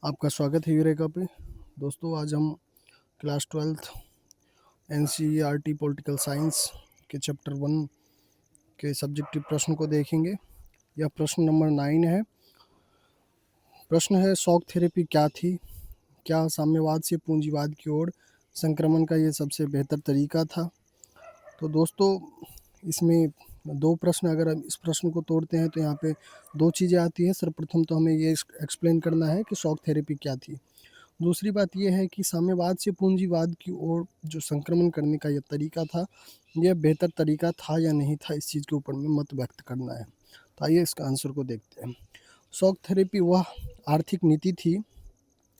आपका स्वागत है यूरेका पे। दोस्तों आज हम class 12th NCERT political science के चैप्टर 1 के सब्जेक्टिव प्रश्न को देखेंगे। यह प्रश्न नंबर 9 है। प्रश्न है, शॉक थेरेपी क्या थी? क्या साम्यवाद से पूंजीवाद की ओर संक्रमण का ये सबसे बेहतर तरीका था? तो दोस्तों इसमें दो प्रश्न, अगर हम इस प्रश्न को तोड़ते हैं तो यहाँ पे दो चीज़ें आती हैं। सर्वप्रथम तो हमें ये एक्सप्लेन करना है कि शॉक थेरेपी क्या थी। दूसरी बात यह है कि साम्यवाद से पूंजीवाद की ओर जो संक्रमण करने का यह तरीका था, यह बेहतर तरीका था या नहीं था, इस चीज़ के ऊपर में मत व्यक्त करना है। तो आइए इसका आंसर को देखते हैं। शॉक थेरेपी वह आर्थिक नीति थी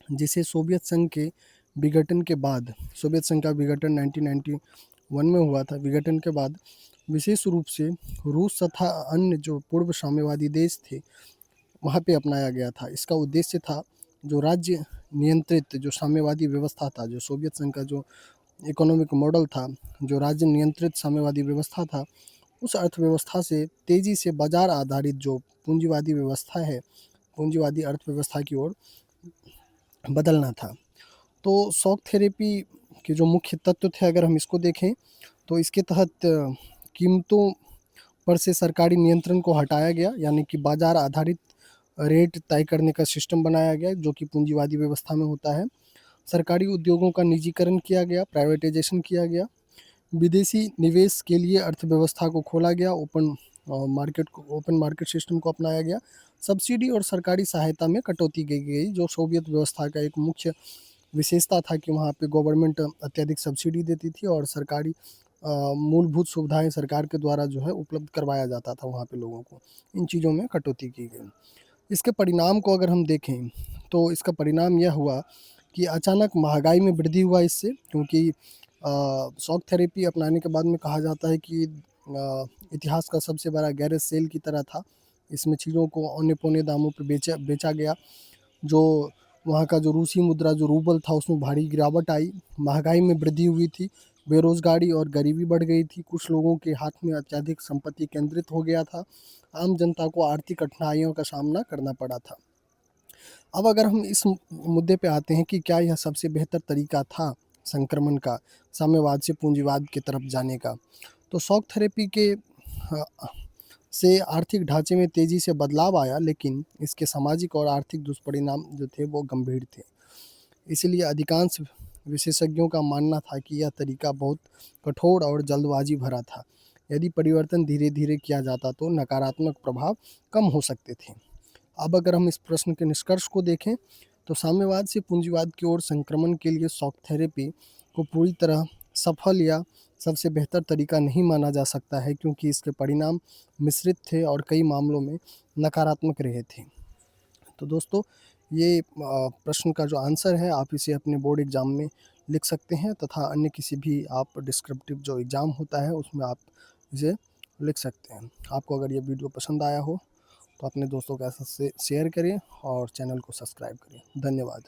जिसे सोवियत संघ के विघटन के बाद, सोवियत संघ का विघटन 1991 में हुआ था, विघटन के बाद विशेष रूप से रूस तथा अन्य जो पूर्व साम्यवादी देश थे वहाँ पे अपनाया गया था। इसका उद्देश्य था जो राज्य नियंत्रित जो साम्यवादी व्यवस्था था, जो सोवियत संघ का जो इकोनॉमिक मॉडल था, जो राज्य नियंत्रित साम्यवादी व्यवस्था था, उस अर्थव्यवस्था से तेज़ी से बाजार आधारित जो पूंजीवादी व्यवस्था है, पूंजीवादी अर्थव्यवस्था की ओर बदलना था। तो शॉक थेरेपी के जो मुख्य तत्व थे, अगर हम इसको देखें तो इसके तहत कीमतों पर से सरकारी नियंत्रण को हटाया गया, यानी कि बाजार आधारित रेट तय करने का सिस्टम बनाया गया जो कि पूंजीवादी व्यवस्था में होता है। सरकारी उद्योगों का निजीकरण किया गया, प्राइवेटाइजेशन किया गया। विदेशी निवेश के लिए अर्थव्यवस्था को खोला गया, ओपन मार्केट सिस्टम को अपनाया गया। सब्सिडी और सरकारी सहायता में कटौती की गई, जो सोवियत व्यवस्था का एक मुख्य विशेषता था कि वहाँ पे गवर्नमेंट अत्यधिक सब्सिडी देती थी और सरकारी मूलभूत सुविधाएं सरकार के द्वारा जो है उपलब्ध करवाया जाता था वहाँ पे लोगों को। इन चीज़ों में कटौती की गई। इसके परिणाम को अगर हम देखें तो इसका परिणाम यह हुआ कि अचानक महंगाई में वृद्धि हुआ इससे, क्योंकि शॉक थेरेपी अपनाने के बाद में कहा जाता है कि इतिहास का सबसे बड़ा गैरेज सेल की तरह था। इसमें चीज़ों को औने पौने दामों पे बेचा गया। जो वहाँ का जो रूसी मुद्रा जो रूबल था उसमें भारी गिरावट आई, महंगाई में वृद्धि हुई थी, बेरोजगारी और गरीबी बढ़ गई थी, कुछ लोगों के हाथ में अत्यधिक संपत्ति केंद्रित हो गया था, आम जनता को आर्थिक कठिनाइयों का सामना करना पड़ा था। अब अगर हम इस मुद्दे पे आते हैं कि क्या यह सबसे बेहतर तरीका था संक्रमण का, साम्यवाद से पूंजीवाद की तरफ जाने का, तो शॉक थेरेपी के से आर्थिक ढांचे में तेज़ी से बदलाव आया, लेकिन इसके सामाजिक और आर्थिक दुष्परिणाम जो थे वो गंभीर थे। इसलिए अधिकांश विशेषज्ञों का मानना था कि यह तरीका बहुत कठोर और जल्दबाजी भरा था। यदि परिवर्तन धीरे धीरे किया जाता तो नकारात्मक प्रभाव कम हो सकते थे। अब अगर हम इस प्रश्न के निष्कर्ष को देखें तो साम्यवाद से पूंजीवाद की ओर संक्रमण के लिए शॉक थेरेपी को पूरी तरह सफल या सबसे बेहतर तरीका नहीं माना जा सकता है, क्योंकि इसके परिणाम मिश्रित थे और कई मामलों में नकारात्मक रहे थे। तो दोस्तों ये प्रश्न का जो आंसर है आप इसे अपने बोर्ड एग्ज़ाम में लिख सकते हैं, तथा अन्य किसी भी आप डिस्क्रिप्टिव जो एग्ज़ाम होता है उसमें आप इसे लिख सकते हैं। आपको अगर ये वीडियो पसंद आया हो तो अपने दोस्तों के साथ शेयर करें और चैनल को सब्सक्राइब करें। धन्यवाद।